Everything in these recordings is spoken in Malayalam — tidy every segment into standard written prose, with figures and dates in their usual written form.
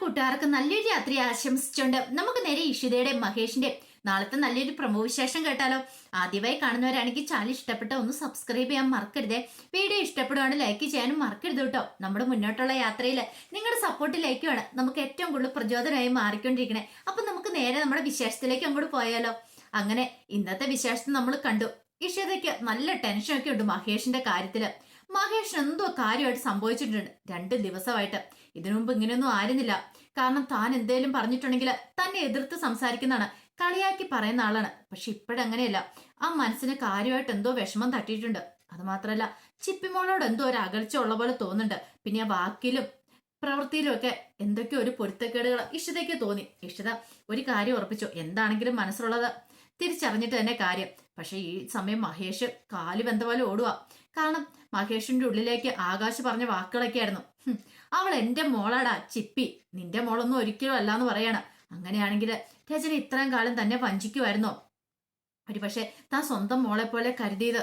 കൂട്ടുകാർക്ക് നല്ലൊരു രാത്രി ആശംസിച്ചുകൊണ്ട് നമുക്ക് നേരെ ഇഷിതയുടെ മഹേഷിന്റെ നാളത്തെ നല്ലൊരു പ്രമോ വിശേഷം കേട്ടാലോ. ആദ്യമായി കാണുന്നവരാണെങ്കിൽ ചാനൽ ഇഷ്ടപ്പെട്ട ഒന്ന് സബ്സ്ക്രൈബ് ചെയ്യാൻ മറക്കരുതേ. വീഡിയോ ഇഷ്ടപ്പെടുവാണ് ലൈക്ക് ചെയ്യാനും മറക്കരുത് കേട്ടോ. നമ്മുടെ മുന്നോട്ടുള്ള യാത്രയിൽ നിങ്ങളുടെ സപ്പോർട്ട് ലൈക്കുമാണ് നമുക്ക് ഏറ്റവും കൂടുതൽ പ്രചോദനമായി മാറിക്കൊണ്ടിരിക്കണേ. അപ്പൊ നമുക്ക് നേരെ നമ്മുടെ വിശേഷത്തിലേക്ക് അങ്ങോട്ട് പോയാലോ. അങ്ങനെ ഇന്നത്തെ വിശേഷത്തിൽ നമ്മൾ കണ്ടു ഇഷിതയ്ക്ക് നല്ല ടെൻഷനൊക്കെ ഉണ്ട് മഹേഷിന്റെ കാര്യത്തില്. മഹേഷിന് എന്തോ കാര്യമായിട്ട് സംഭവിച്ചിട്ടുണ്ട് 2 ദിവസമായിട്ട്. ഇതിനു മുമ്പ് ഇങ്ങനെയൊന്നും ആയിരുന്നില്ല. കാരണം താൻ എന്തേലും പറഞ്ഞിട്ടുണ്ടെങ്കിൽ തന്നെ എതിർത്ത് സംസാരിക്കുന്നതാണ്, കളിയാക്കി പറയുന്ന ആളാണ്. പക്ഷെ ഇപ്പോഴങ്ങനെയല്ല. ആ മനസ്സിന് കാര്യമായിട്ട് എന്തോ വിഷമം തട്ടിയിട്ടുണ്ട്. അത് മാത്രല്ല ചിപ്പിമോളോട് എന്തോ ഒരു അകൽച്ച ഉള്ള പോലെ തോന്നുന്നുണ്ട്. പിന്നെ ആ വാക്കിലും പ്രവൃത്തിയിലും ഒക്കെ എന്തൊക്കെയോ ഒരു പൊരുത്തക്കേടുകൾ ഇഷിതയ്ക്ക് തോന്നി. ഇഷിത ഒരു കാര്യം ഉറപ്പിച്ചു, എന്താണെങ്കിലും മനസ്സിലുള്ളത് തിരിച്ചറിഞ്ഞിട്ട് തന്നെ കാര്യം. പക്ഷെ ഈ സമയം മഹേഷ് കാല് വെന്ത പോലെ ഓടുക. കാരണം മഹേഷിന്റെ ഉള്ളിലേക്ക് ആകാശ് പറഞ്ഞ വാക്കുകളൊക്കെ ആയിരുന്നു. അവൾ എന്റെ മോളാടാ ചിപ്പി, നിന്റെ മോളൊന്നും ഒരിക്കലും അല്ലാന്ന് പറയാണ്. അങ്ങനെയാണെങ്കിൽ രചന ഇത്രയും കാലം തന്നെ വഞ്ചിക്കുമായിരുന്നോ? ഒരു പക്ഷെ താൻ സ്വന്തം മോളെ പോലെ കരുതിയത്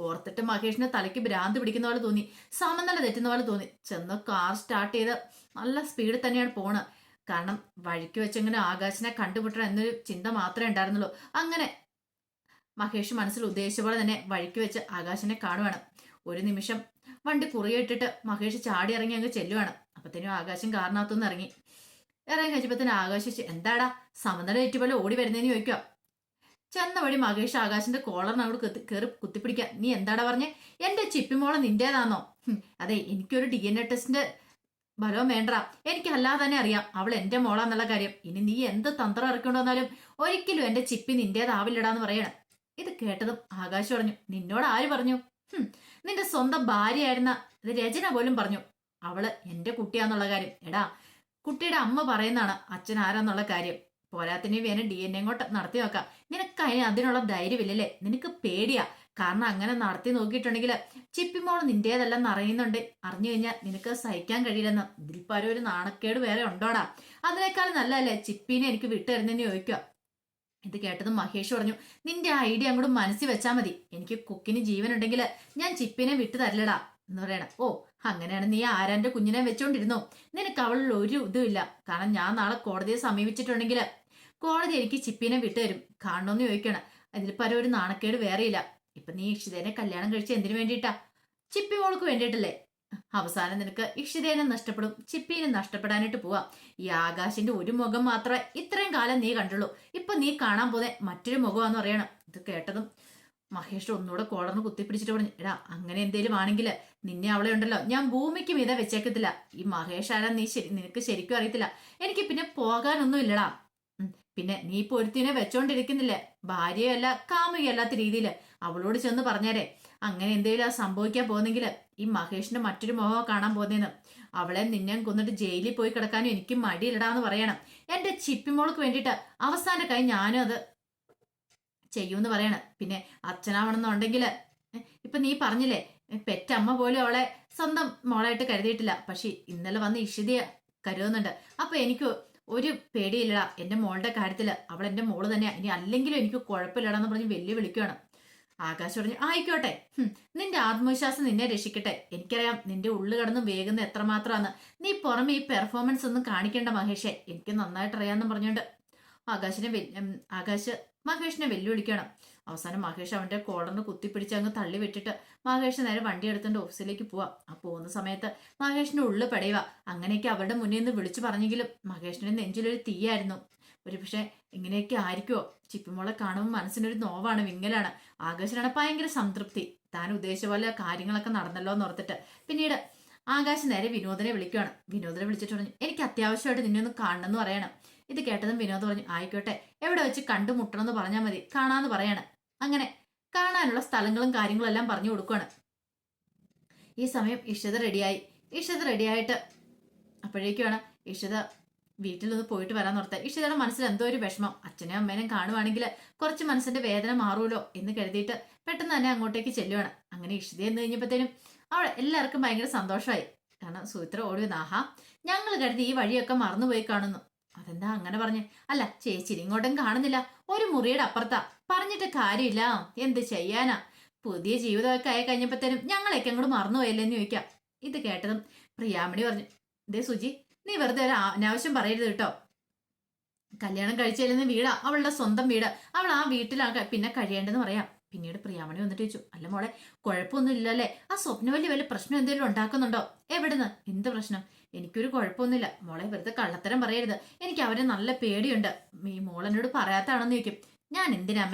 ഓർത്തിട്ട് മഹേഷിന്റെ തലയ്ക്ക് ഭ്രാന്ത് പിടിക്കുന്ന പോലെ തോന്നി. സമനില തെറ്റുന്ന പോലെ തോന്നി. ചെന്ന് കാർ സ്റ്റാർട്ട് ചെയ്ത് നല്ല സ്പീഡിൽ തന്നെയാണ് പോണ്. കാരണം വഴിക്ക് വെച്ചെങ്ങനെ ആകാശിനെ കണ്ടുമുട്ടണം എന്നൊരു ചിന്ത മാത്രമേ ഉണ്ടായിരുന്നുള്ളൂ. അങ്ങനെ മഹേഷ് മനസ്സിൽ ഉദ്ദേശിച്ച പോലെ തന്നെ വഴിക്ക് വെച്ച് ആകാശിനെ കാണുവാണ്. ഒരു നിമിഷം വണ്ടി കുറിയിട്ടിട്ട് മഹേഷ് ചാടി ഇറങ്ങി അങ്ങ് ചെല്ലുവാണ്. അപ്പത്തേനും ആകാശം കാറിനകത്തുനിന്ന് ഇറങ്ങി കഴിഞ്ഞപ്പോഴത്തേനും ആകാശിച്ച് എന്താടാ സമനില തെറ്റി പോലെ ഓടി വരുന്നതെന്ന് ചോദിക്കുക. ചെന്ന വഴി മഹേഷ് ആകാശിന്റെ കോളറിന് അങ്ങോട്ട് കയറി കുത്തിപ്പിടിക്കുക. നീ എന്താടാ പറഞ്ഞേ? എന്റെ ചിപ്പിമോളെ നിന്റേതാന്നോ? അതെ, എനിക്കൊരു DNA ടെസ്റ്റിന്റെ ബലവും വേണ്ടാ, എനിക്ക് അല്ലാതെ തന്നെ അറിയാം അവൾ എന്റെ മോളാന്നുള്ള കാര്യം. ഇനി നീ എന്ത് തന്ത്രം ഇറക്കൊണ്ട് വന്നാലും ഒരിക്കലും എന്റെ ചിപ്പി നിന്റേതാവില്ലടാന്ന് പറയണം. ഇത് കേട്ടതും ആകാശ് പറഞ്ഞു, നിന്നോട് ആര് പറഞ്ഞു? നിന്റെ സ്വന്തം ഭാര്യയായിരുന്ന രചന പോലും പറഞ്ഞു അവള് എന്റെ കുട്ടിയാന്നുള്ള കാര്യം. എടാ, കുട്ടിയുടെ അമ്മ പറയുന്നതാണ് അച്ഛൻ ആരാന്നുള്ള കാര്യം. പോരാത്തിന് വേണം DNA കൊണ്ട് നടത്തി നോക്കാം. നിനക്ക് അതിനുള്ള ധൈര്യമില്ലല്ലേ? നിനക്ക് പേടിയാ. കാരണം അങ്ങനെ നടത്തി നോക്കിയിട്ടുണ്ടെങ്കിൽ ചിപ്പിമോൾ നിന്റേതെല്ലാം അറിയുന്നുണ്ട്. അറിഞ്ഞു കഴിഞ്ഞാൽ നിനക്ക് സഹിക്കാൻ കഴിയില്ലെന്ന്. ഇതിൽ പരം ഒരു നാണക്കേട് വേറെ ഉണ്ടോടാ? അതിനേക്കാൾ നല്ലതല്ലേ ചിപ്പീനെ എനിക്ക് വിട്ടുതരുന്നെന്ന് ചോദിക്കുക. ഇത് കേട്ടതും മഹേഷ് പറഞ്ഞു, നിന്റെ ഐഡിയ അങ്ങോട്ട് മനസ്സിൽ വെച്ചാൽ മതി. എനിക്ക് കുക്കിന് ജീവനുണ്ടെങ്കിൽ ഞാൻ ചിപ്പിനെ വിട്ടു തരില്ലടാ എന്ന് പറയണം. ഓ, അങ്ങനെയാണ് നീ ആരാന്റെ കുഞ്ഞിനെ വെച്ചോണ്ടിരുന്നോ? നിനക്ക് അവളിൽ ഒരു ഇതുമില്ല. കാരണം ഞാൻ നാളെ കോടതിയെ സമീപിച്ചിട്ടുണ്ടെങ്കിൽ കോടതി എനിക്ക് ചിപ്പിനെ വിട്ടുതരും. കാണണമെന്ന് ചോദിക്കണം. അതിൽ പരം ഒരു നാണക്കേട് വേറെയില്ല. ഇപ്പൊ നീ ഇക്ഷിതേനെ കല്യാണം കഴിച്ച് എന്തിനു വേണ്ടിയിട്ടാ? ചിപ്പി മോൾക്ക് വേണ്ടിയിട്ടല്ലേ? അവസാനം നിനക്ക് ഇക്ഷിതേനെ നഷ്ടപ്പെടും, ചിപ്പീനെ നഷ്ടപ്പെടാനായിട്ട് പോവാം. ഈ ആകാശിന്റെ ഒരു മുഖം മാത്രമേ ഇത്രയും കാലം നീ കണ്ടുള്ളൂ. ഇപ്പൊ നീ കാണാൻ പോന്നെ മറ്റൊരു മുഖമാന്ന് പറയണം. ഇത് കേട്ടതും മഹേഷ് ഒന്നുകൂടെ കോളർന്ന് കുത്തിപ്പിടിച്ചിട്ട് പറഞ്ഞു, എടാ അങ്ങനെ എന്തേലും ആണെങ്കിൽ നിന്നെ അവളെ ഉണ്ടല്ലോ ഞാൻ ഭൂമിക്ക് മീതെ വെച്ചേക്കത്തില്ല. ഈ മഹേഷ് ആരാ നിനക്ക് ശരിക്കും അറിയത്തില്ല. എനിക്ക് പിന്നെ പോകാനൊന്നും ഇല്ലടാ. പിന്നെ നീ ഇപ്പൊ ഒരുത്തിനെ വെച്ചോണ്ടിരിക്കുന്നില്ലേ? ഭാര്യയല്ല കാമുകയല്ലാത്ത രീതിയിൽ അവളോട് ചെന്ന് പറഞ്ഞേരെ. അങ്ങനെ എന്തെങ്കിലും സംഭവിക്കാൻ പോകുന്നെങ്കിൽ ഈ മഹേഷിന്റെ മറ്റൊരു മുഖം കാണാൻ പോകുന്നതെന്ന്. അവളെ നിന്നെ കൊന്നിട്ട് ജയിലിൽ പോയി കിടക്കാനും എനിക്ക് മടിയില്ലടാന്ന് പറയണം. എന്റെ ചിപ്പിമോൾക്ക് വേണ്ടിയിട്ട് അവസാന കൈ ഞാനും അത് ചെയ്യൂന്ന് പറയണം. പിന്നെ അച്ഛനാവണമെന്നുണ്ടെങ്കിൽ ഇപ്പൊ നീ പറഞ്ഞില്ലേ, പെറ്റമ്മ പോലും അവളെ സ്വന്തം മോളായിട്ട് കരുതിയിട്ടില്ല. പക്ഷെ ഇന്നലെ വന്ന് ഇഷിതയെ കരുതുന്നുണ്ട്. അപ്പൊ എനിക്ക് ഒരു പേടിയില്ലടാ എന്റെ മോളുടെ കാര്യത്തില്. അവൾ എന്റെ മോള് തന്നെയാ. ഇനി അല്ലെങ്കിലും എനിക്ക് കുഴപ്പമില്ലടാന്ന് പറഞ്ഞ് വെല്ലുവിളിക്കുകയാണ്. ആകാശ് പറഞ്ഞു, ആയിക്കോട്ടെ, നിന്റെ ആത്മവിശ്വാസം നിന്നെ രക്ഷിക്കട്ടെ. എനിക്കറിയാം നിന്റെ ഉള്ളു കടന്ന് വേഗുന്ന എത്രമാത്രമാണ്. നീ പുറമെ ഈ പെർഫോമൻസ് ഒന്നും കാണിക്കേണ്ട മഹേഷേ, എനിക്ക് നന്നായിട്ട് അറിയാമെന്നും പറഞ്ഞുകൊണ്ട് ആകാശ് മഹേഷിനെ വെല്ലുവിളിക്കണം. അവസാനം മഹേഷ് അവന്റെ കോളറിന് കുത്തിപ്പിടിച്ച് അങ്ങ് തള്ളി വിട്ടിട്ട് മഹേഷ് നേരെ വണ്ടി എടുത്തുകൊണ്ട് ഓഫീസിലേക്ക് പോവാം. ആ പോകുന്ന സമയത്ത് മഹേഷിന്റെ ഉള്ളു പടയുക. അങ്ങനെയൊക്കെ അവരുടെ മുന്നിൽ നിന്ന് വിളിച്ചു പറഞ്ഞെങ്കിലും മഹേഷിന്റെ നെഞ്ചിലൊരു തീയായിരുന്നു. ഒരു പക്ഷെ ഇങ്ങനെയൊക്കെ ആയിരിക്കുമോ? ചിപ്പിമോളെ കാണുമ്പോൾ മനസ്സിനൊരു നോവാണ്, വിങ്ങലാണ്. ആകാശിനാണ് ഭയങ്കര സംതൃപ്തി. താൻ ഉദ്ദേശിച്ച പോലെ കാര്യങ്ങളൊക്കെ നടന്നല്ലോ എന്ന് ഓർത്തിട്ട്. പിന്നീട് ആകാശ് നേരെ വിനോദിനെ വിളിക്കുകയാണ്. വിനോദിനെ വിളിച്ചിട്ട് പറഞ്ഞു, എനിക്ക് അത്യാവശ്യമായിട്ട് നിന്നെ ഒന്ന് കാണണം എന്ന് പറയണം. ഇത് കേട്ടതും വിനോദ് പറഞ്ഞു, ആയിക്കോട്ടെ, എവിടെ വെച്ച് കണ്ടുമുട്ടണം എന്ന് പറഞ്ഞാൽ മതി, കാണാന്ന് പറയാണ്. അങ്ങനെ കാണാനുള്ള സ്ഥലങ്ങളും കാര്യങ്ങളും എല്ലാം പറഞ്ഞു കൊടുക്കുകയാണ്. ഈ സമയം ഇഷിത റെഡിയായിട്ട് അപ്പോഴേക്കുമാണ് ഇഷിത വീട്ടിലൊന്ന് പോയിട്ട് വരാൻ ഓർത്തെ. ഇഷിതയുടെ മനസ്സിൽ എന്തോ ഒരു വിഷമം. അച്ഛനെയും അമ്മേനെയും കാണുവാണെങ്കിൽ കുറച്ച് മനസ്സിന്റെ വേദന മാറുമല്ലോ എന്ന് കരുതിയിട്ട് പെട്ടെന്ന് തന്നെ അങ്ങോട്ടേക്ക് ചെല്ലുവാണ്. അങ്ങനെ ഇഷിത എന്ന് കഴിഞ്ഞപ്പോഴത്തേനും അവിടെ എല്ലാവർക്കും ഭയങ്കര സന്തോഷമായി. കാരണം സുമിത്ര ഓടി വന്ന്, ആഹാ, ഞങ്ങൾ കരുതി ഈ വഴിയൊക്കെ മറന്നുപോയി കാണുന്നു. അതെന്താ അങ്ങനെ പറഞ്ഞ്? അല്ല ചേച്ചി ഇങ്ങോട്ടും കാണുന്നില്ല, ഒരു മുറിയുടെ അപ്പുറത്താ. പറഞ്ഞിട്ട് കാര്യമില്ല, എന്ത് ചെയ്യാനാ? പുതിയ ജീവിതമൊക്കെ ആയി കഴിഞ്ഞപ്പോഴത്തേനും ഞങ്ങളൊക്കെ അങ്ങോട്ട് മറന്നുപോയല്ലേന്ന് ചോദിക്കാം. ഇത് കേട്ടതും പ്രിയാമണി പറഞ്ഞു, ദേ സുജി, നീ വെറുതെ ഒരു അനാവശ്യം പറയരുത് കേട്ടോ. കല്യാണം കഴിച്ചില്ലെന്ന് വീടാ, അവളുടെ സ്വന്തം വീട്, അവൾ ആ വീട്ടിലാണ് പിന്നെ കഴിയേണ്ടതെന്ന് പറയാം. പിന്നീട് പ്രിയാമണി വന്നിട്ട് ചോദിച്ചു, അല്ല മോളെ കുഴപ്പമൊന്നും ഇല്ലല്ലേ? ആ സ്വപ്നവല്ലി വല്ല പ്രശ്നം എന്തെങ്കിലും ഉണ്ടാക്കുന്നുണ്ടോ? എവിടുന്ന്? എന്ത് പ്രശ്നം? എനിക്കൊരു കുഴപ്പമൊന്നുമില്ല മോളെ, വെറുതെ കള്ളത്തരം പറയരുത്. എനിക്ക് അവരെ നല്ല പേടിയുണ്ട്. ഈ മോളെന്നോട് പറയാത്താണെന്ന് ചോദിക്കും. ഞാൻ എന്തിനാ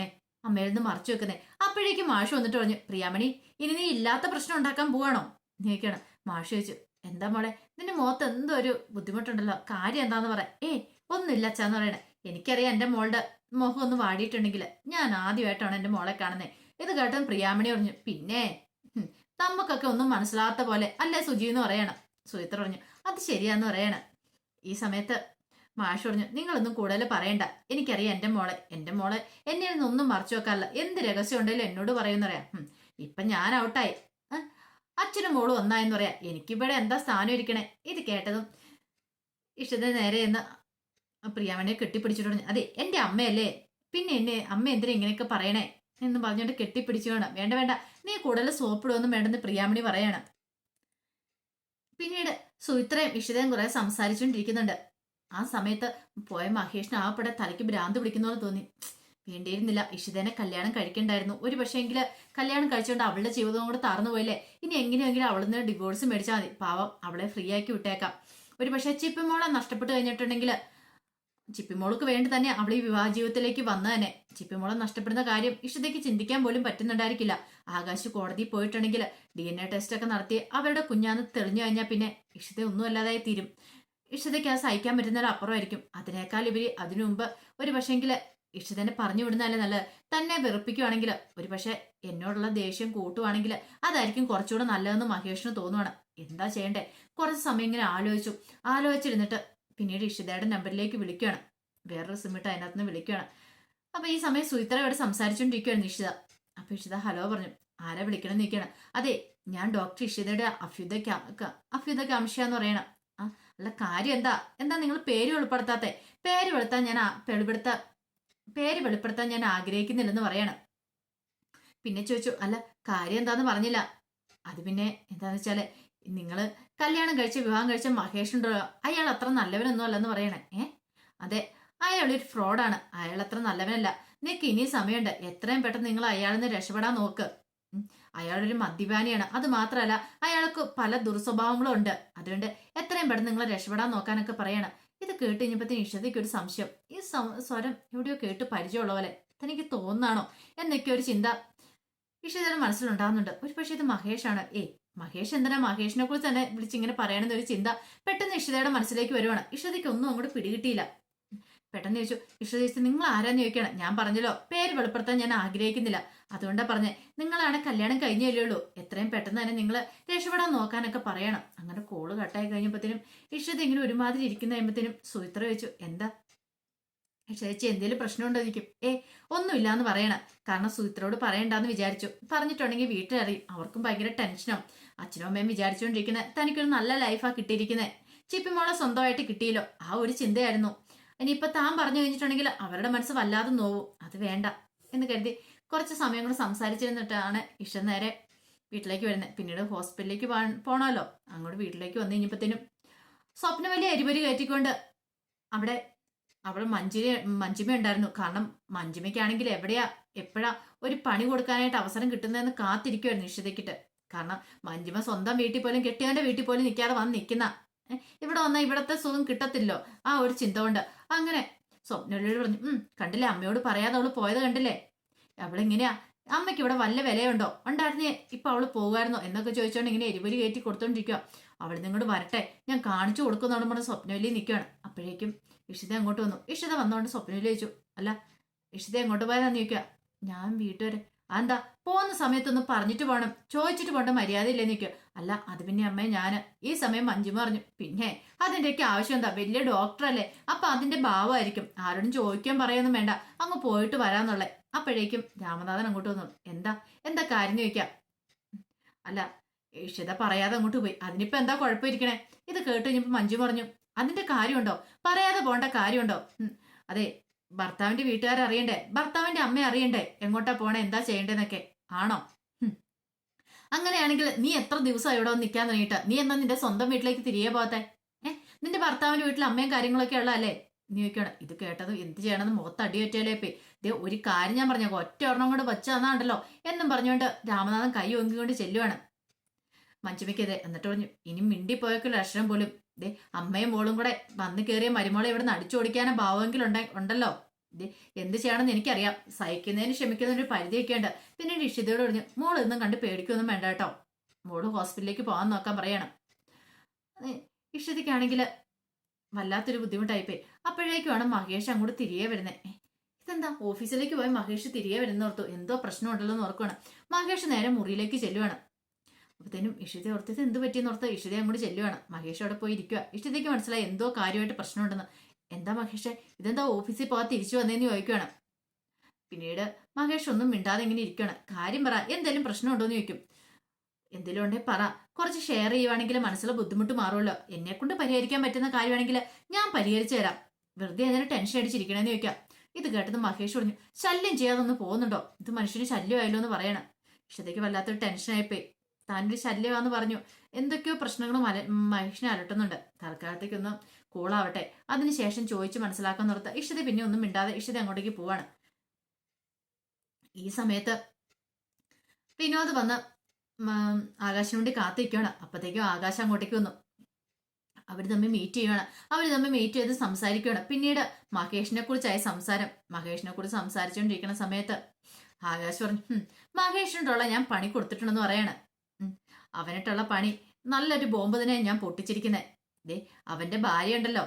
അമ്മയിൽ നിന്ന് മറച്ചു വെക്കുന്നേ? അപ്പോഴേക്കും മാഷ് വന്നിട്ട് പറഞ്ഞു, പ്രിയാമണി ഇനി നീ ഇല്ലാത്ത പ്രശ്നം ഉണ്ടാക്കാൻ പോവാണോ എന്ന് ചോദിക്കണം. മാഷ് ചോദിച്ചു, എന്താ മോളെ നിന്റെ മുഖത്ത് എന്തോ ഒരു ബുദ്ധിമുട്ടുണ്ടല്ലോ, കാര്യം എന്താന്ന് പറയാ? ഒന്നുമില്ല അച്ഛാന്ന് പറയണേ. എനിക്കറിയാം എന്റെ മോളുടെ മുഖം ഒന്ന് വാടിയിട്ടുണ്ടെങ്കിൽ. ഞാൻ ആദ്യമായിട്ടാണ് എന്റെ മോളെ കാണുന്നത്. ഇത് കേട്ടും പ്രിയാമണി പറഞ്ഞു, പിന്നെ നമുക്കൊക്കെ ഒന്നും മനസ്സിലാത്ത പോലെ അല്ലേ സുജി എന്ന് പറയണം. സുചിത്ര പറഞ്ഞു, അത് ശരിയാന്ന് പറയണം. ഈ സമയത്ത് മാഷ് പറഞ്ഞു, നിങ്ങളൊന്നും കൂടുതൽ പറയണ്ട. എനിക്കറിയാം എന്റെ മോളെ എന്നെ ഒന്നും മറച്ചു വെക്കാറില്ല. എന്ത് രഹസ്യം ഉണ്ടെങ്കിലും എന്നോട് പറയുമെന്ന് പറയാം. ഇപ്പൊ ഞാൻ ഔട്ടായി, അച്ഛനും മോളും ഒന്നായെന്ന് പറയാം. എനിക്കിവിടെ എന്താ സ്ഥാനം ഇരിക്കണേ? ഇത് കേട്ടതും ഇഷ്ടത്തെ നേരെ എന്ന് പ്രിയാമണിയെ കെട്ടിപ്പിടിച്ചിട്ട് പറഞ്ഞു, അതെ എന്റെ അമ്മയല്ലേ, പിന്നെ എന്നെ അമ്മ എന്തിനാ ഇങ്ങനെയൊക്കെ പറയണേ എന്ന് പറഞ്ഞുകൊണ്ട് കെട്ടിപ്പിടിച്ചു. വേണം, വേണ്ട വേണ്ട, നീ കൂടുതൽ സോപ്പിടുവൊന്നും വേണ്ടെന്ന് പ്രിയാമണി പറയാണ്. പിന്നീട് സുമിത്രയും ഇഷിതയും കുറെ സംസാരിച്ചുകൊണ്ടിരിക്കുന്നുണ്ട്. ആ സമയത്ത് പോയ മഹേഷിന് ആപ്പെടെ തലയ്ക്ക് ഭ്രാന്ത് പിടിക്കുന്നപോലെ തോന്നി. വേണ്ടിയിരുന്നില്ല, ഇഷിതേനെ കല്യാണം കഴിക്കണ്ടായിരുന്നു. ഒരു പക്ഷേങ്കില് കല്യാണം കഴിച്ചുകൊണ്ട് അവളുടെ ജീവിതവും കൂടെ തറന്നു പോയില്ലേ. ഇനി എങ്ങനെയെങ്കിലും അവളിൽ നിന്ന് ഡിവോഴ്സ് മേടിച്ചാൽ മതി. പാവം, അവളെ ഫ്രീ ആക്കി വിട്ടേക്കാം. ഒരു പക്ഷേ ചിപ്പിമോളെ നഷ്ടപ്പെട്ട് കഴിഞ്ഞിട്ടുണ്ടെങ്കിൽ ചിപ്പിമോൾക്ക് വേണ്ടി തന്നെ അവൾ ഈ വിവാഹ ജീവിതത്തിലേക്ക് വന്നു തന്നെ. ചിപ്പിമോളെ നഷ്ടപ്പെടുന്ന കാര്യം ഇഷിതയ്ക്ക് ചിന്തിക്കാൻ പോലും പറ്റുന്നുണ്ടായിരിക്കില്ല. ആകാശ് കോടതി പോയിട്ടുണ്ടെങ്കിൽ DNA ടെസ്റ്റ് ഒക്കെ നടത്തി അവരുടെ കുഞ്ഞാന്ന് തെളിഞ്ഞു കഴിഞ്ഞാൽ പിന്നെ ഇഷിത ഒന്നും അല്ലാതായി തീരും. ഇഷിതയ്ക്ക് അത് സഹിക്കാൻ പറ്റുന്നതിൽ അപ്പുറമായിരിക്കും. അതിനേക്കാൾ ഇവര് അതിനു മുമ്പ് ഒരു പക്ഷേങ്കില് ഇഷിതനെ പറഞ്ഞു വിടുന്നതല്ലേ നല്ലത്. തന്നെ വെറുപ്പിക്കുവാണെങ്കിൽ, ഒരു പക്ഷെ എന്നോടുള്ള ദേഷ്യം കൂട്ടുവാണെങ്കിൽ അതായിരിക്കും കുറച്ചുകൂടെ നല്ലതെന്ന് മഹേഷിന് തോന്നുവാണ്. എന്താ ചെയ്യണ്ടേ? കുറച്ച് സമയം ഇങ്ങനെ ആലോചിച്ചിരുന്നിട്ട് പിന്നീട് ഇഷിതയുടെ നമ്പറിലേക്ക് വിളിക്കുകയാണ്. വേറൊരു സിമ്മിട്ട് അതിനകത്ത് നിന്ന് വിളിക്കുകയാണ്. അപ്പൊ ഈ സമയം സുചിത്ര ഇവിടെ സംസാരിച്ചുകൊണ്ടിരിക്കുകയാണ് ഇഷിത. അപ്പൊ ഇഷിത ഹലോ പറഞ്ഞു. ആരാ വിളിക്കണം എന്ന് നിൽക്കുകയാണ്. അതെ, ഞാൻ ഡോക്ടർ ഇഷിതയുടെ അഫ്യുദ കാംക്ഷ എന്ന് പറയണം. അല്ല കാര്യം എന്താ നിങ്ങൾ പേര് വെളിപ്പെടുത്താത്തെ? പേര് വെളിപ്പെടുത്താൻ ഞാൻ ആഗ്രഹിക്കുന്നില്ലെന്ന് പറയണം. പിന്നെ ചോദിച്ചു, അല്ല കാര്യം എന്താന്ന് പറഞ്ഞില്ല. അത് പിന്നെ എന്താന്ന് വെച്ചാല് നിങ്ങള് കല്യാണം വിവാഹം കഴിച്ച മഹേഷ് ഉണ്ടല്ലോ, അയാൾ അത്ര നല്ലവനൊന്നും അല്ലെന്ന് പറയണേ. അതെ, അയാളൊരു ഫ്രോഡാണ്. അയാൾ അത്ര നല്ലവനല്ല. നിനക്ക് ഇനി സമയമുണ്ട്. എത്രയും പെട്ടെന്ന് നിങ്ങൾ അയാളിൽ നിന്ന് രക്ഷപ്പെടാൻ നോക്ക്. അയാളൊരു മദ്യപാനിയാണ്. അത് മാത്രമല്ല അയാൾക്ക് പല ദുർസ്വഭാവങ്ങളും ഉണ്ട്. അതുകൊണ്ട് എത്രയും പെട്ടെന്ന് നിങ്ങൾ രക്ഷപ്പെടാൻ നോക്കാനൊക്കെ പറയണം. ഇത് കേട്ട് കഴിഞ്ഞപ്പോഴത്തേന് ഇഷതയ്ക്ക് ഒരു സംശയം. ഈ സ്വരം എവിടെയോ കേട്ട് പരിചയമുള്ള പോലെ തനിക്ക് തോന്നാണോ എന്നൊക്കെ ഒരു ചിന്ത ഇഷിതയുടെ മനസ്സിലുണ്ടാകുന്നുണ്ട്. ഒരു പക്ഷേ ഇത് മഹേഷാണ്. മഹേഷ് എന്തിനാ മഹേഷിനെ കുറിച്ച് തന്നെ വിളിച്ചിങ്ങനെ പറയണമെന്ന് ഒരു ചിന്ത പെട്ടെന്ന് ഇഷിതയുടെ മനസ്സിലേക്ക് വരുവാണ്. ഇഷിതയ്ക്ക് ഒന്നും അങ്ങോട്ട് പിടികിട്ടിയില്ല. പെട്ടെന്ന് ചോദിച്ചു, ഇഷിത ചേച്ചി നിങ്ങൾ ആരാന്ന് ചോദിക്കണം. ഞാൻ പറഞ്ഞല്ലോ പേര് വെളിപ്പെടുത്താൻ ഞാൻ ആഗ്രഹിക്കുന്നില്ല. അതുകൊണ്ടാ പറഞ്ഞേ, നിങ്ങളാണ് കല്യാണം കഴിഞ്ഞല്ലേ ഉള്ളൂ. എത്രയും പെട്ടെന്ന് തന്നെ നിങ്ങൾ രക്ഷപ്പെടാൻ നോക്കാനൊക്കെ പറയണം. അങ്ങനെ കോള് കട്ടായി കഴിഞ്ഞപ്പോഴത്തേനും ഇഷിത ഇങ്ങനെ ഒരുമാതിരി ഇരിക്കുന്ന കഴിയുമ്പോഴത്തേനും സുചിത്ര ചോദിച്ചു, എന്താ ചേച്ചി എന്തെങ്കിലും പ്രശ്നമുണ്ടോയിരിക്കും? ഒന്നുമില്ലാന്ന് പറയണം. കാരണം സുചിത്രയോട് പറയണ്ടെന്ന് വിചാരിച്ചു. പറഞ്ഞിട്ടുണ്ടെങ്കിൽ വീട്ടിലറിയും. അവർക്കും ഭയങ്കര ടെൻഷനാവും. അച്ഛനും അമ്മയും വിചാരിച്ചുകൊണ്ടിരിക്കുന്നത് തനിക്കൊരു നല്ല ലൈഫാ കിട്ടിയിരിക്കുന്നത്. ചിപ്പിമോളെ സ്വന്തമായിട്ട് കിട്ടിയല്ലോ, ആ ഒരു ചിന്തയായിരുന്നു. ഇനിയിപ്പൊ താൻ പറഞ്ഞു കഴിഞ്ഞിട്ടുണ്ടെങ്കിൽ അവരുടെ മനസ്സ് വല്ലാതെ നോവും. അത് വേണ്ട എന്ന് കരുതി കുറച്ച് സമയം കൂടെ സംസാരിച്ചിരുന്നിട്ടാണ് ഇഷ നേരെ വീട്ടിലേക്ക് വരുന്നത്. പിന്നീട് ഹോസ്പിറ്റലിലേക്ക് പോണല്ലോ. അങ്ങോട്ട് വീട്ടിലേക്ക് വന്നു കഴിഞ്ഞപ്പോഴത്തേനും സ്വപ്നം വലിയ അരിപരി കയറ്റിക്കൊണ്ട് അവിടെ അവൾ മഞ്ജിമ ഉണ്ടായിരുന്നു. കാരണം മഞ്ജിമയ്ക്കാണെങ്കിൽ എപ്പോഴാ ഒരു പണി കൊടുക്കാനായിട്ട് അവസരം കിട്ടുന്നതെന്ന് കാത്തിരിക്കുമായിരുന്നു ഇഷിതയ്ക്കിട്ട്. കാരണം മഞ്ജിമ സ്വന്തം വീട്ടിൽ പോലും കെട്ടിയവന്റെ വീട്ടിൽ പോലും നിൽക്കാതെ വന്ന് നിൽക്കുന്ന, ഇവിടെ വന്നാൽ ഇവിടത്തെ സുഖം കിട്ടത്തില്ലോ, ആ ഒരു ചിന്ത കൊണ്ട്. അങ്ങനെ സ്വപ്നയോട് പറഞ്ഞു, കണ്ടില്ലേ അമ്മയോട് പറയാതെ അവള് പോയത് കണ്ടില്ലേ? അവളിങ്ങനെയാ, അമ്മയ്ക്ക് ഇവിടെ വല്ല വിലയുണ്ടോ? ഉണ്ടായിരുന്നേ ഇപ്പൊ അവള് പോകുമായിരുന്നോ എന്നൊക്കെ ചോദിച്ചോണ്ട് ഇങ്ങനെ എരിപൊരി കയറ്റി കൊടുത്തോണ്ടിരിക്കുക. അവൾ നിങ്ങോട്ട് വരട്ടെ, ഞാൻ കാണിച്ചു കൊടുക്കുന്നോണ്ട് പറഞ്ഞ സ്വപ്നവല്ലി നിൽക്കുകയാണ്. അപ്പോഴേക്കും ഇഷിത അങ്ങോട്ട് വന്നു. ഇഷിത വന്നോണ്ട് സ്വപ്നവല്ലി ചോദിച്ചു, അല്ല ഇഷിത എങ്ങോട്ട് പോയതാന്ന് ചോദിക്കുക. ഞാൻ വീട്ടുവരെ. എന്താ പോകുന്ന സമയത്തൊന്ന് പറഞ്ഞിട്ട് പോകണം, ചോദിച്ചിട്ട് പോകേണ്ട മര്യാദ ഇല്ലെന്ന് ചോദിക്കുക. അല്ല അത് പിന്നെ അമ്മേ ഞാൻ ഈ സമയം മഞ്ജു പറഞ്ഞു. പിന്നെ അതിൻ്റെയൊക്കെ ആവശ്യം എന്താ? വലിയ ഡോക്ടറല്ലേ, അപ്പൊ അതിന്റെ ഭാവമായിരിക്കും. ആരോടും ചോദിക്കാൻ പറയൊന്നും വേണ്ട, അങ്ങ് പോയിട്ട് വരാന്നുള്ളേ. അപ്പോഴേക്കും രാമനാഥൻ അങ്ങോട്ട് വന്നു. എന്താ കാര്യം ചോദിക്കാം. അല്ല ഇഷിത പറയാതെ അങ്ങോട്ട് പോയി, അതിനിപ്പോ എന്താ കുഴപ്പമിരിക്കണേ? ഇത് കേട്ട് കഴിഞ്ഞപ്പോ മഞ്ജു പറഞ്ഞു, അതിന്റെ കാര്യമുണ്ടോ? പറയാതെ പോണ്ട കാര്യമുണ്ടോ? അതെ, ഭർത്താവിന്റെ വീട്ടുകാരറിയണ്ടേ, ഭർത്താവിന്റെ അമ്മ അറിയണ്ടേ എങ്ങോട്ടാ പോണേ, എന്താ ചെയ്യണ്ടേന്നൊക്കെ. ആണോ? അങ്ങനെയാണെങ്കിൽ നീ എത്ര ദിവസം ഇവിടെ വന്ന് നിൽക്കാൻ തുടങ്ങിയിട്ട് നീ എന്താ നിന്റെ സ്വന്തം വീട്ടിലേക്ക് തിരികെ പോകാത്തെ? നിന്റെ ഭർത്താവിന്റെ വീട്ടിൽ അമ്മയും കാര്യങ്ങളൊക്കെ ഉള്ളതല്ലേ നീ ചോദിക്കണം. ഇത് കേട്ടത് എന്ത് ചെയ്യണമെന്ന് മുഖത്ത് അടി പറ്റിയാലേ പേ ഇതേ ഒരു കാര്യം ഞാൻ പറഞ്ഞ ഒറ്റ ഒരെണ്ണം കൊണ്ട് വെച്ച് തന്നാണ്ടല്ലോ എന്നും പറഞ്ഞുകൊണ്ട് രാമനാഥൻ കൈ ഒങ്കിക്കൊണ്ട് ചെല്ലുവാണ് മഞ്ജുമയ്ക്കെതിരെ. എന്നിട്ട് പറഞ്ഞു ഇനി മിണ്ടിപ്പോയൊക്കെയുള്ള അക്ഷരം പോലും ദേ അമ്മയും മോളും കൂടെ വന്ന് കയറിയ മരുമോളെ ഇവിടെ നിന്ന് അടിച്ചോടിക്കാനും ഭാവമെങ്കിലും ഉണ്ടല്ലോ. ദേ എന്ത് ചെയ്യണമെന്ന് എനിക്കറിയാം. സഹിക്കുന്നതിന് ക്ഷമിക്കുന്നതിന് ഒരു പരിധിയൊക്കെ ഉണ്ട്. പിന്നീട് ഇഷിതയോട് പറഞ്ഞു മോൾ ഇന്നും കണ്ട് പേടിക്കൊന്നും വേണ്ട കേട്ടോ. മോള് ഹോസ്പിറ്റലിലേക്ക് പോകാൻ നോക്കാൻ പറയണം. ഇഷിതയ്ക്കാണെങ്കിൽ വല്ലാത്തൊരു ബുദ്ധിമുട്ടായിപ്പോയി. അപ്പോഴേക്കുമാണ് മഹേഷ് അങ്ങോട്ട് തിരികെ വരുന്നത്. ഇതെന്താ ഓഫീസിലേക്ക് പോയി മഹേഷ് തിരികെ വരുന്ന ഓർത്തു. എന്തോ പ്രശ്നമുണ്ടല്ലോ എന്ന് ഓർക്കുവാണ്. മഹേഷ് നേരെ മുറിയിലേക്ക് ചെല്ലുവാണ്. അപ്പത്തേനും ഇഷിത ഓർത്തത് എന്ത് പറ്റിയെന്ന് ഓർത്ത് ഇഷിത അങ്ങോട്ട് ചെല്ലുവാണ്. മഹേഷ് അവിടെ പോയി ഇരിക്കുക. ഇഷിതയ്ക്ക് മനസ്സിലായി എന്തോ കാര്യമായിട്ട് പ്രശ്നമുണ്ടെന്ന്. എന്താ മഹേഷേ ഇതെന്താ ഓഫീസിൽ പോകാൻ തിരിച്ചു വന്നേന്ന് ചോദിക്കുവാണ്. പിന്നീട് മഹേഷ് ഒന്നും മിണ്ടാതെ ഇങ്ങനെ ഇരിക്കുകയാണ്. കാര്യം പറ, എന്തെങ്കിലും പ്രശ്നമുണ്ടോന്ന് ചോദിക്കും. എന്തെങ്കിലും ഉണ്ടേ പറ, കുറച്ച് ഷെയർ ചെയ്യുവാണെങ്കിൽ മനസ്സിലെ ബുദ്ധിമുട്ട് മാറുമല്ലോ. എന്നെ കൊണ്ട് പരിഹരിക്കാൻ പറ്റുന്ന കാര്യമാണെങ്കിൽ ഞാൻ പരിഹരിച്ചു തരാം. വെറുതെ അതിന് ടെൻഷൻ അടിച്ചിരിക്കണേന്ന് ചോദിക്കാം. ഇത് കേട്ടത് മഹേഷ് പറഞ്ഞു ശല്യം ചെയ്യാതൊന്ന് പോകുന്നുണ്ടോ? ഇത് മനുഷ്യന് ശല്യമായല്ലോ എന്ന് പറയണം. ഇഷ്ടത്തേക്ക് വല്ലാത്തൊരു ടെൻഷനായിപ്പോയി. താനൊരു ശല്യമാന്ന് പറഞ്ഞു. എന്തൊക്കെയോ പ്രശ്നങ്ങൾ മഹേഷിനെ അലട്ടുന്നുണ്ട്. തൽക്കാലത്തേക്കൊന്നും കൂളാവട്ടെ, അതിനുശേഷം ചോദിച്ച് മനസ്സിലാക്കാൻ നിർത്ത. ഇഷിത പിന്നെ ഒന്നും മിണ്ടാതെ ഇഷിത അങ്ങോട്ടേക്ക് പോവാണ്. ഈ സമയത്ത് വിനോദ് വന്ന് ആകാശിന് വേണ്ടി കാത്തിരിക്കുകയാണ്. അപ്പത്തേക്കും ആകാശം അങ്ങോട്ടേക്ക് വന്നു. അവർ തമ്മിൽ മീറ്റ് ചെയ്യുകയാണ്. അവർ തമ്മിൽ മീറ്റ് ചെയ്ത് സംസാരിക്കുകയാണ്. പിന്നീട് മഹേഷിനെ കുറിച്ചായ സംസാരം. മഹേഷിനെ കുറിച്ച് സംസാരിച്ചുകൊണ്ടിരിക്കുന്ന സമയത്ത് ആകാശ് പറഞ്ഞു മഹേഷിനുള്ള ഞാൻ പണി കൊടുത്തിട്ടുണ്ടെന്ന് പറയാണ്. അവനിട്ടുള്ള പണി നല്ലൊരു ബോംബ് തന്നെ ഞാൻ പൊട്ടിച്ചിരിക്കുന്നത്. ദേ അവന്റെ ഭാര്യ ഉണ്ടല്ലോ,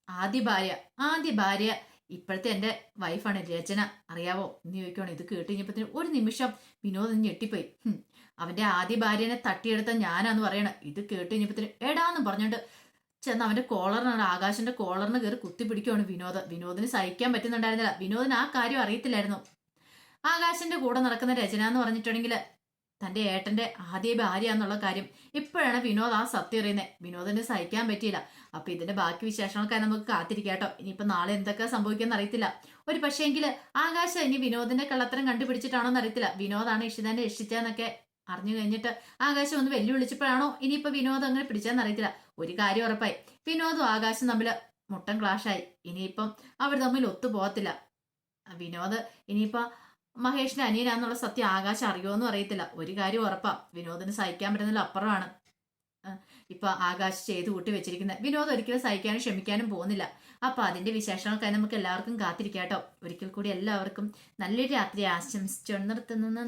ആദ്യ ഭാര്യ ഇപ്പോഴത്തെ എന്റെ വൈഫാണ് രചന, അറിയാവോ എന്ന് ചോദിക്കുവാണ്. ഇത് കേട്ട് കഴിഞ്ഞപ്പത്തിന് ഒരു നിമിഷം വിനോദം ഞെട്ടിപ്പോയി. അവന്റെ ആദ്യ ഭാര്യനെ തട്ടിയെടുത്ത ഞാനാന്ന് പറയണ. ഇത് കേട്ട് കഴിഞ്ഞപ്പത്തിന് എടാന്ന് പറഞ്ഞോണ്ട് ചെന്ന് അവന്റെ കോളറിനാണ്, ആകാശന്റെ കോളറിന് കയറി കുത്തിപ്പിടിക്കുവാണ് വിനോദിന് സഹിക്കാൻ പറ്റുന്നുണ്ടായിരുന്നില്ല. വിനോദിന് ആ കാര്യം അറിയത്തില്ലായിരുന്നു. ആകാശന്റെ കൂടെ നടക്കുന്ന രചന എന്ന് പറഞ്ഞിട്ടുണ്ടെങ്കിൽ തന്റെ ഏട്ടന്റെ ആദ്യ ഭാര്യ എന്നുള്ള കാര്യം ഇപ്പോഴാണ് വിനോദ് ആ സത്യം അറിയുന്നത്. വിനോദിന് സഹിക്കാൻ പറ്റിയില്ല. അപ്പൊ ഇതിന്റെ ബാക്കി വിശേഷങ്ങൾക്കായി നമുക്ക് കാത്തിരിക്കാട്ടോ. ഇനിയിപ്പോ നാളെ എന്തൊക്കെ സംഭവിക്കാന്ന് അറിയത്തില്ല. ഒരു പക്ഷേങ്കില് ആകാശം ഇനി വിനോദിന്റെ കള്ളത്തരം കണ്ടുപിടിച്ചിട്ടാണോ എന്ന് അറിയത്തില്ല. വിനോദാണ് ഇഷിതനെ രക്ഷിച്ചതെന്നൊക്കെ അറിഞ്ഞു കഴിഞ്ഞിട്ട് ആകാശം ഒന്ന് വെല്ലുവിളിച്ചപ്പോഴാണോ ഇനിയിപ്പോ വിനോദം അങ്ങനെ പിടിച്ചതെന്ന് അറിയത്തില്ല. ഒരു കാര്യം ഉറപ്പായി, വിനോദും ആകാശം തമ്മിൽ മുട്ടൻ ക്ലാഷായി. ഇനിയിപ്പം അവർ തമ്മിൽ ഒത്തുപോകത്തില്ല. വിനോദ് ഇനിയിപ്പോ മഹേഷിന്റെ അനിയനാന്നുള്ള സത്യം ആകാശം അറിയുമോന്നും അറിയത്തില്ല. ഒരു കാര്യം ഉറപ്പാ, വിനോദിന് സഹിക്കാൻ പറ്റുന്നതിൽ അപ്പുറമാണ് ഇപ്പൊ ആകാശ് ചെയ്തു കൂട്ടി വെച്ചിരിക്കുന്നത്. വിനോദ് ഒരിക്കലും സഹിക്കാനും ക്ഷമിക്കാനും പോകുന്നില്ല. അപ്പൊ അതിന്റെ വിശേഷങ്ങൾക്കായി നമുക്ക് എല്ലാവർക്കും കാത്തിരിക്കാട്ടോ. ഒരിക്കൽ കൂടി എല്ലാവർക്കും നല്ലൊരു രാത്രി ആശംസിച്ചു നിർത്തുന്നു.